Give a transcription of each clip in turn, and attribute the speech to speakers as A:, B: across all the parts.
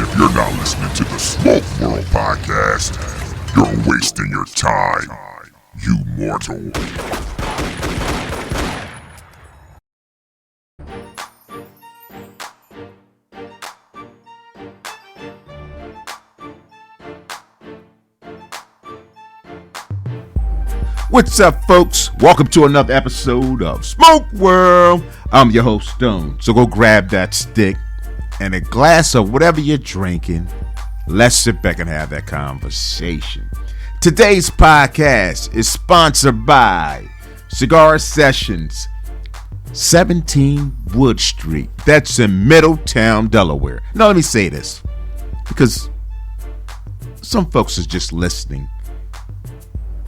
A: If you're not listening to the Smoke World podcast, you're wasting your time, you mortal.
B: What's up, folks? Welcome to another episode of Smoke World. I'm your host, Stone. So go grab that stick and a glass of whatever you're drinking. Let's sit back and have that conversation. Today's podcast is sponsored by Cigar Sessions, 17 Wood Street. That's in Middletown, Delaware. Now, let me say this, because some folks are just listening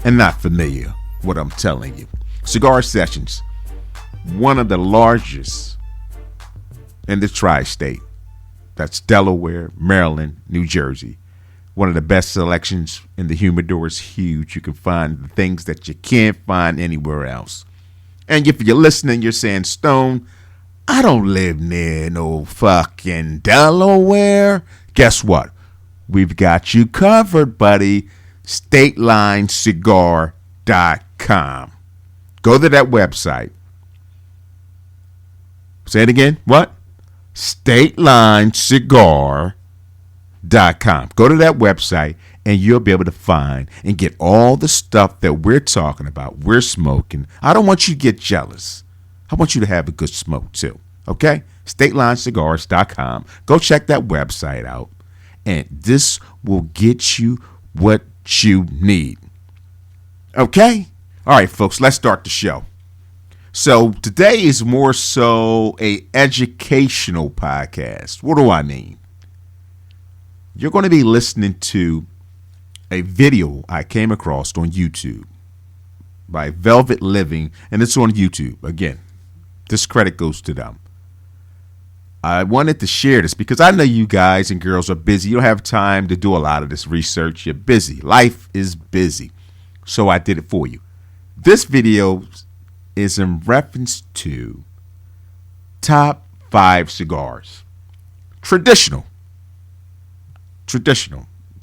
B: and not familiar with what I'm telling you. Cigar Sessions, one of the largest in the tri-state. That's Delaware, Maryland, New Jersey. One of the best selections in the humidor is huge. You can find the things that you can't find anywhere else. And if you're listening, you're saying, Stone, I don't live near no fucking Delaware. Guess what? We've got you covered, buddy. StatelineCigar.com. Go to that website. Say it again. What? StatelineCigar.com. Go to that website and you'll be able to find and get all the stuff that we're talking about. We're smoking. I don't want you to get jealous. I want you to have a good smoke too. Okay? StatelineCigars.com. Go check that website out. And this will get you what you need. Okay? All right, folks, let's start the show. So today is more so a educational podcast. What do I mean? You're going to be listening to a video I came across on YouTube by Velvet Living, and it's on YouTube. Again, this credit goes to them. I wanted to share this because I know you guys and girls are busy. You don't have time to do a lot of this research. You're busy. Life is busy. So I did it for you. This video is in reference to top 5 cigars. Traditional. This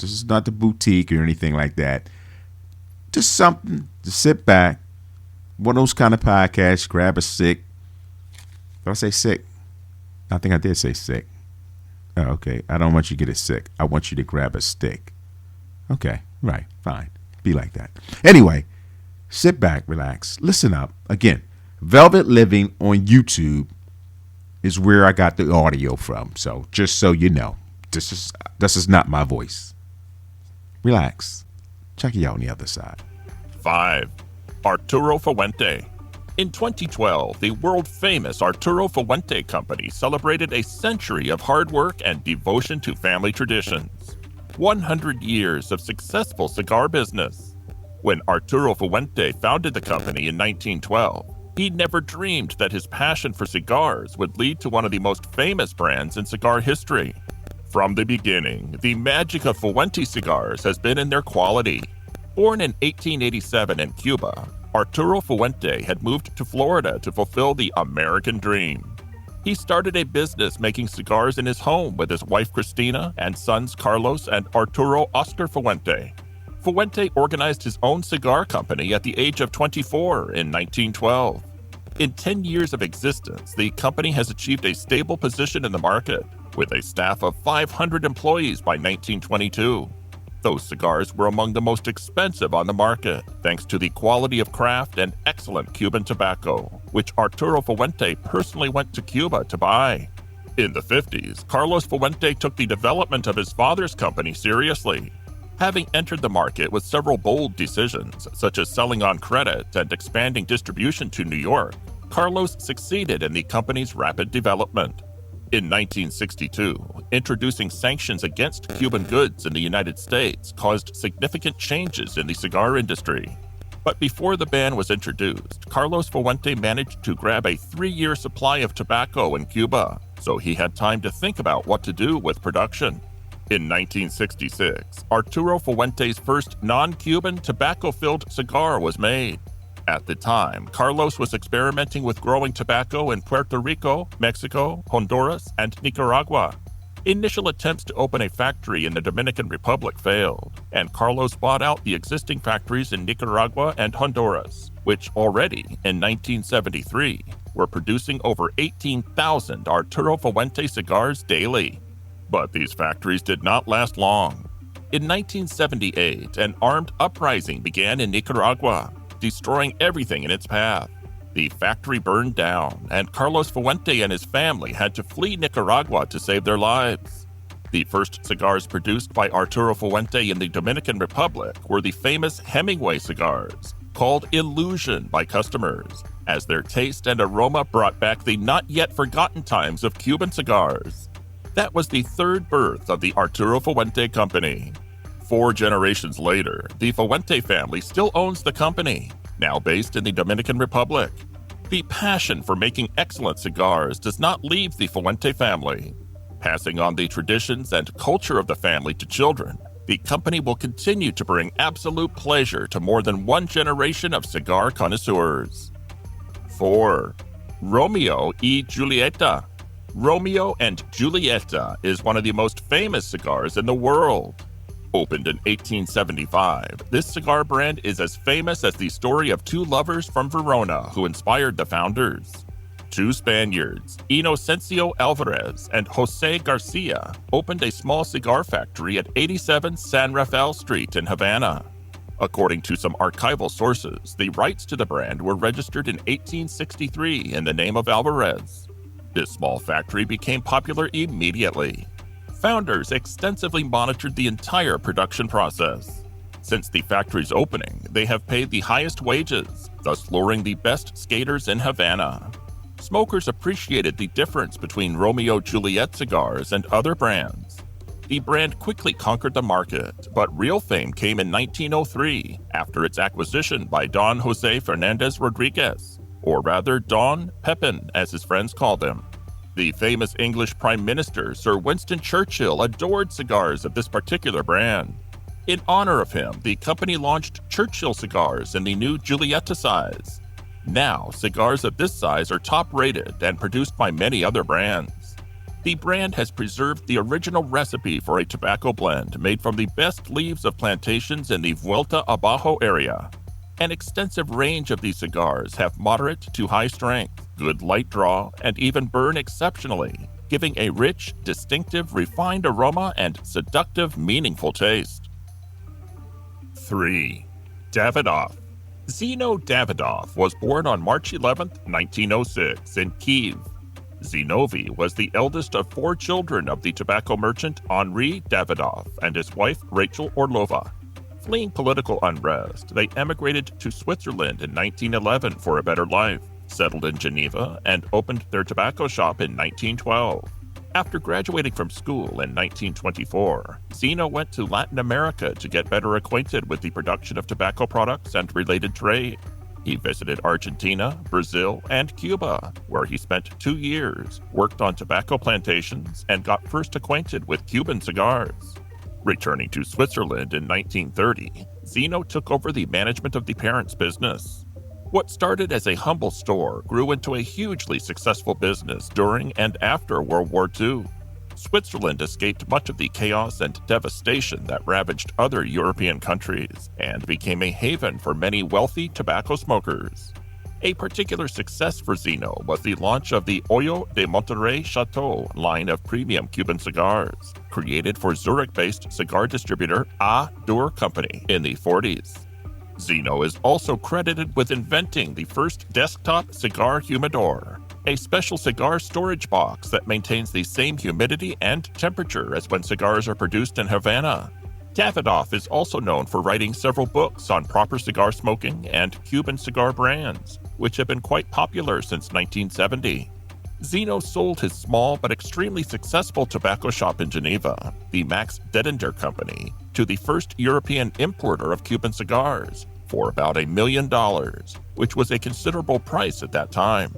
B: is not the boutique or anything like that. Just something to sit back. One of those kind of podcasts. Grab a stick. Did I say sick? I think I did say sick. Oh, okay. I don't want you to get it sick. I want you to grab a stick. Okay. Right. Fine. Be like that. Anyway, sit back, relax, listen up. Again, Velvet Living on YouTube is where I got the audio from. So just so you know, this is not my voice. Relax. Check you out on the other side.
C: 5. Arturo Fuente. In 2012, the world-famous Arturo Fuente Company celebrated a century of hard work and devotion to family traditions. 100 years of successful cigar business. When Arturo Fuente founded the company in 1912, he never dreamed that his passion for cigars would lead to one of the most famous brands in cigar history. From the beginning, the magic of Fuente cigars has been in their quality. Born in 1887 in Cuba, Arturo Fuente had moved to Florida to fulfill the American dream. He started a business making cigars in his home with his wife Cristina and sons Carlos and Arturo Oscar Fuente. Fuente organized his own cigar company at the age of 24 in 1912. In 10 years of existence, the company has achieved a stable position in the market, with a staff of 500 employees by 1922. Those cigars were among the most expensive on the market, thanks to the quality of craft and excellent Cuban tobacco, which Arturo Fuente personally went to Cuba to buy. In the 50s, Carlos Fuente took the development of his father's company seriously. Having entered the market with several bold decisions, such as selling on credit and expanding distribution to New York, Carlos succeeded in the company's rapid development. In 1962, introducing sanctions against Cuban goods in the United States caused significant changes in the cigar industry. But before the ban was introduced, Carlos Fuente managed to grab a 3-year supply of tobacco in Cuba, so he had time to think about what to do with production. In 1966, Arturo Fuente's first non-Cuban tobacco-filled cigar was made. At the time, Carlos was experimenting with growing tobacco in Puerto Rico, Mexico, Honduras, and Nicaragua. Initial attempts to open a factory in the Dominican Republic failed, and Carlos bought out the existing factories in Nicaragua and Honduras, which already, in 1973, were producing over 18,000 Arturo Fuente cigars daily. But these factories did not last long. In 1978, an armed uprising began in Nicaragua, destroying everything in its path. The factory burned down, and Carlos Fuente and his family had to flee Nicaragua to save their lives. The first cigars produced by Arturo Fuente in the Dominican Republic were the famous Hemingway cigars, called Illusion by customers, as their taste and aroma brought back the not-yet-forgotten times of Cuban cigars. That was the third birth of the Arturo Fuente Company. 4 generations later, the Fuente family still owns the company, now based in the Dominican Republic. The passion for making excellent cigars does not leave the Fuente family. Passing on the traditions and culture of the family to children, the company will continue to bring absolute pleasure to more than one generation of cigar connoisseurs. 4. Romeo y Julieta. Romeo and Julieta is one of the most famous cigars in the world. Opened in 1875, this cigar brand is as famous as the story of 2 lovers from Verona who inspired the founders. 2 Spaniards, Inocencio Alvarez and Jose Garcia, opened a small cigar factory at 87 San Rafael Street in Havana. According to some archival sources, the rights to the brand were registered in 1863 in the name of Alvarez. This small factory became popular immediately. Founders extensively monitored the entire production process. Since the factory's opening, they have paid the highest wages, thus luring the best skaters in Havana. Smokers appreciated the difference between Romeo Juliet cigars and other brands. The brand quickly conquered the market, but real fame came in 1903 after its acquisition by Don Jose Fernandez Rodriguez, or rather Don Pepin as his friends called him. The famous English Prime Minister Sir Winston Churchill adored cigars of this particular brand. In honor of him, the company launched Churchill cigars in the new Julieta size. Now, cigars of this size are top-rated and produced by many other brands. The brand has preserved the original recipe for a tobacco blend made from the best leaves of plantations in the Vuelta Abajo area. An extensive range of these cigars have moderate to high strength, good light draw, and even burn exceptionally, giving a rich, distinctive, refined aroma and seductive, meaningful taste. 3. Davidoff. Zino Davidoff was born on March 11, 1906, in Kyiv. Zinovi was the eldest of 4 children of the tobacco merchant Henri Davidoff and his wife Rachel Orlova. Fleeing political unrest, they emigrated to Switzerland in 1911 for a better life, settled in Geneva, and opened their tobacco shop in 1912. After graduating from school in 1924, Zino went to Latin America to get better acquainted with the production of tobacco products and related trade. He visited Argentina, Brazil, and Cuba, where he spent 2 years, worked on tobacco plantations, and got first acquainted with Cuban cigars. Returning to Switzerland in 1930, Zino took over the management of the parents' business. What started as a humble store grew into a hugely successful business during and after World War II. Switzerland escaped much of the chaos and devastation that ravaged other European countries and became a haven for many wealthy tobacco smokers. A particular success for Zino was the launch of the Hoyo de Monterrey Chateau line of premium Cuban cigars, created for Zurich-based cigar distributor A. Dur Company in the 40s. Zino is also credited with inventing the first desktop cigar humidor, a special cigar storage box that maintains the same humidity and temperature as when cigars are produced in Havana. Davidoff is also known for writing several books on proper cigar smoking and Cuban cigar brands, which have been quite popular since 1970. Zino sold his small but extremely successful tobacco shop in Geneva, the Max Dedender Company, to the first European importer of Cuban cigars, for about $1 million, which was a considerable price at that time.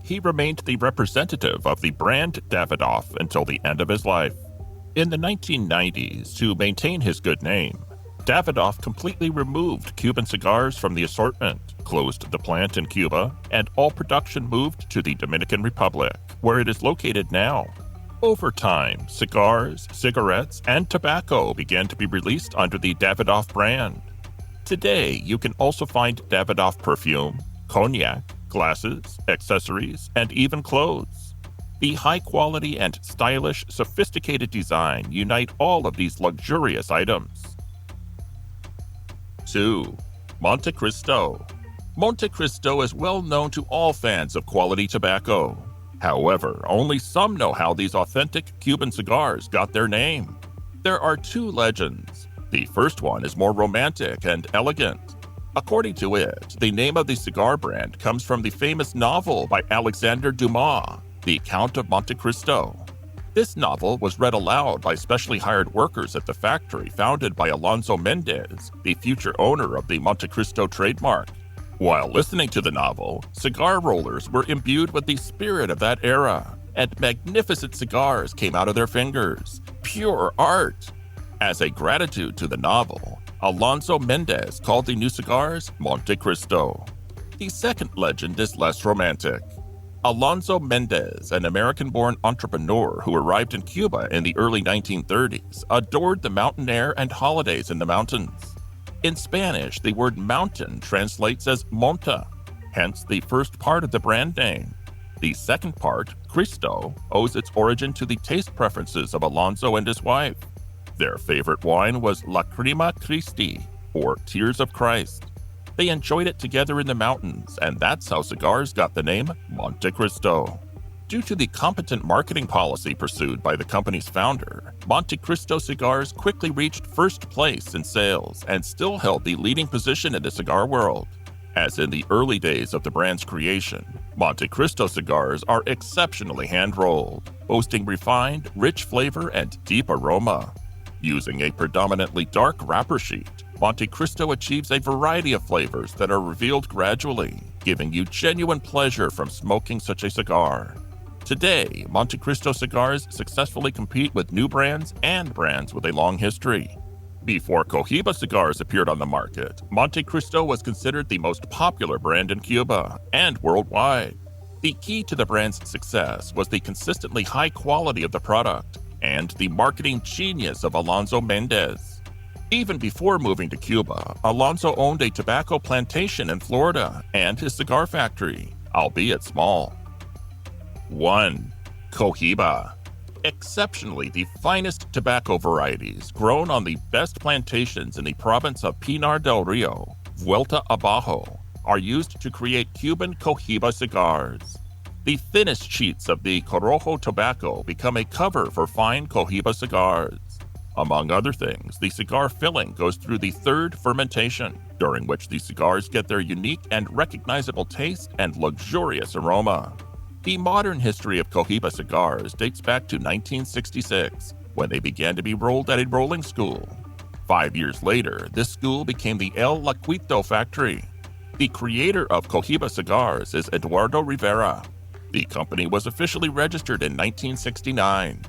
C: He remained the representative of the brand Davidoff until the end of his life. In the 1990s, to maintain his good name, Davidoff completely removed Cuban cigars from the assortment, closed the plant in Cuba, and all production moved to the Dominican Republic, where it is located now. Over time, cigars, cigarettes, and tobacco began to be released under the Davidoff brand. Today, you can also find Davidoff perfume, cognac, glasses, accessories, and even clothes. The high quality and stylish, sophisticated design unite all of these luxurious items. 2. Monte Cristo. Monte Cristo is well known to all fans of quality tobacco. However, only some know how these authentic Cuban cigars got their name. There are two legends. The first one is more romantic and elegant. According to it, the name of the cigar brand comes from the famous novel by Alexander Dumas, The Count of Monte Cristo. This novel was read aloud by specially hired workers at the factory founded by Alonso Mendez, the future owner of the Monte Cristo trademark. While listening to the novel, cigar rollers were imbued with the spirit of that era, and magnificent cigars came out of their fingers. Pure art! As a gratitude to the novel, Alonso Mendez called the new cigars Monte Cristo. The second legend is less romantic. Alonso Mendez, an American-born entrepreneur who arrived in Cuba in the early 1930s, adored the mountain air and holidays in the mountains. In Spanish, the word mountain translates as monta, hence the first part of the brand name. The second part, Cristo, owes its origin to the taste preferences of Alonso and his wife. Their favorite wine was Lacrima Christi, or Tears of Christ. They enjoyed it together in the mountains, and that's how cigars got the name Monte Cristo. Due to the competent marketing policy pursued by the company's founder, Monte Cristo cigars quickly reached first place in sales and still held the leading position in the cigar world. As in the early days of the brand's creation, Monte Cristo cigars are exceptionally hand-rolled, boasting refined, rich flavor and deep aroma. Using a predominantly dark wrapper sheet, Monte Cristo achieves a variety of flavors that are revealed gradually, giving you genuine pleasure from smoking such a cigar. Today, Monte Cristo cigars successfully compete with new brands and brands with a long history. Before Cohiba cigars appeared on the market, Monte Cristo was considered the most popular brand in Cuba and worldwide. The key to the brand's success was the consistently high quality of the product and the marketing genius of Alonso Mendez. Even before moving to Cuba, Alonso owned a tobacco plantation in Florida and his cigar factory, albeit small. 1. Cohiba. Exceptionally, the finest tobacco varieties grown on the best plantations in the province of Pinar del Rio, Vuelta Abajo, are used to create Cuban Cohiba cigars. The thinnest sheets of the Corojo tobacco become a cover for fine Cohiba cigars. Among other things, the cigar filling goes through the third fermentation, during which the cigars get their unique and recognizable taste and luxurious aroma. The modern history of Cohiba cigars dates back to 1966, when they began to be rolled at a rolling school. 5 years later, this school became the El Laquito factory. The creator of Cohiba cigars is Eduardo Rivera. The company was officially registered in 1969.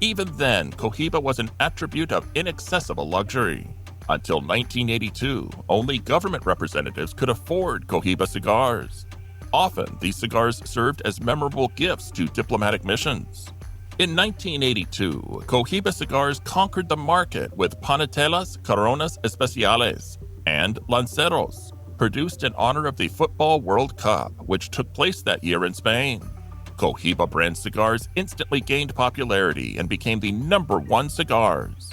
C: Even then, Cohiba was an attribute of inaccessible luxury. Until 1982, only government representatives could afford Cohiba cigars. Often, these cigars served as memorable gifts to diplomatic missions. In 1982, Cohiba cigars conquered the market with Panetelas Coronas Especiales and Lanceros, produced in honor of the Football World Cup, which took place that year in Spain. Cohiba brand cigars instantly gained popularity and became the #1 cigars.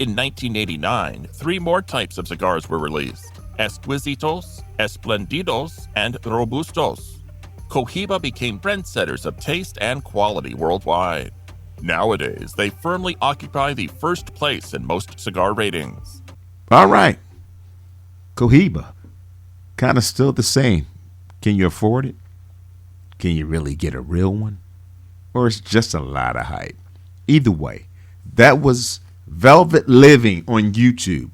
C: In 1989, 3 more types of cigars were released: Exquisitos, Esplendidos, and Robustos. Cohiba became trendsetters of taste and quality worldwide. Nowadays, they firmly occupy the first place in most cigar ratings.
B: All right. Cohiba. Kind of still the same. Can you afford it? Can you really get a real one? Or it's just a lot of hype? Either way, that was Velvet Living on YouTube.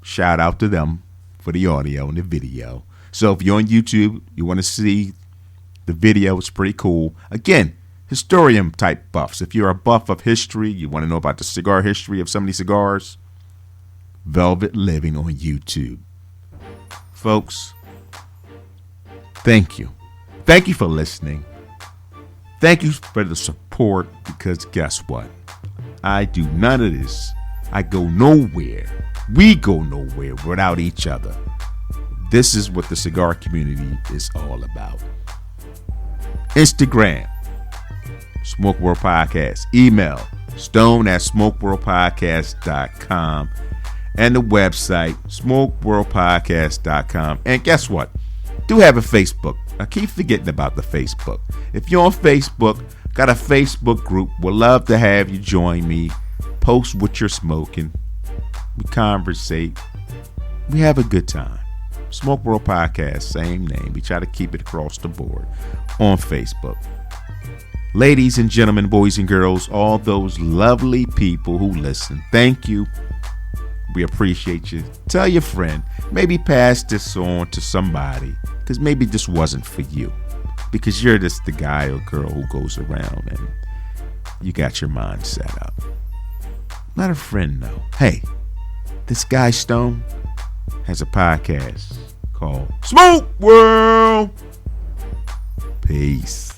B: Shout out to them for the audio and the video. So if you're on YouTube, you want to see the video, it's pretty cool. Again, historian type buffs. If you're a buff of history, you want to know about the cigar history of some of these cigars, Velvet Living on YouTube. Folks, thank you. Thank you for listening. Thank you for the support. support, because guess what? I do none of this. I go nowhere. We go nowhere without each other. This is what the cigar community is all about. Instagram, Smoke World Podcast. Email, stone@smokeworldpodcast.com. And the website, smokeworldpodcast.com. And guess what? Do have a Facebook. I keep forgetting about the Facebook. If you're on Facebook, got a Facebook group. Would love to have you join me. Post what you're smoking. We conversate. We have a good time. Smoke World Podcast, same name. We try to keep it across the board on Facebook. Ladies and gentlemen, boys and girls, all those lovely people who listen, thank you. We appreciate you. Tell your friend. Maybe pass this on to somebody, because maybe this wasn't for you, because you're just the guy or girl who goes around and you got your mind set up. Let a friend know. Hey, this guy Stone has a podcast called Smoke World. Peace.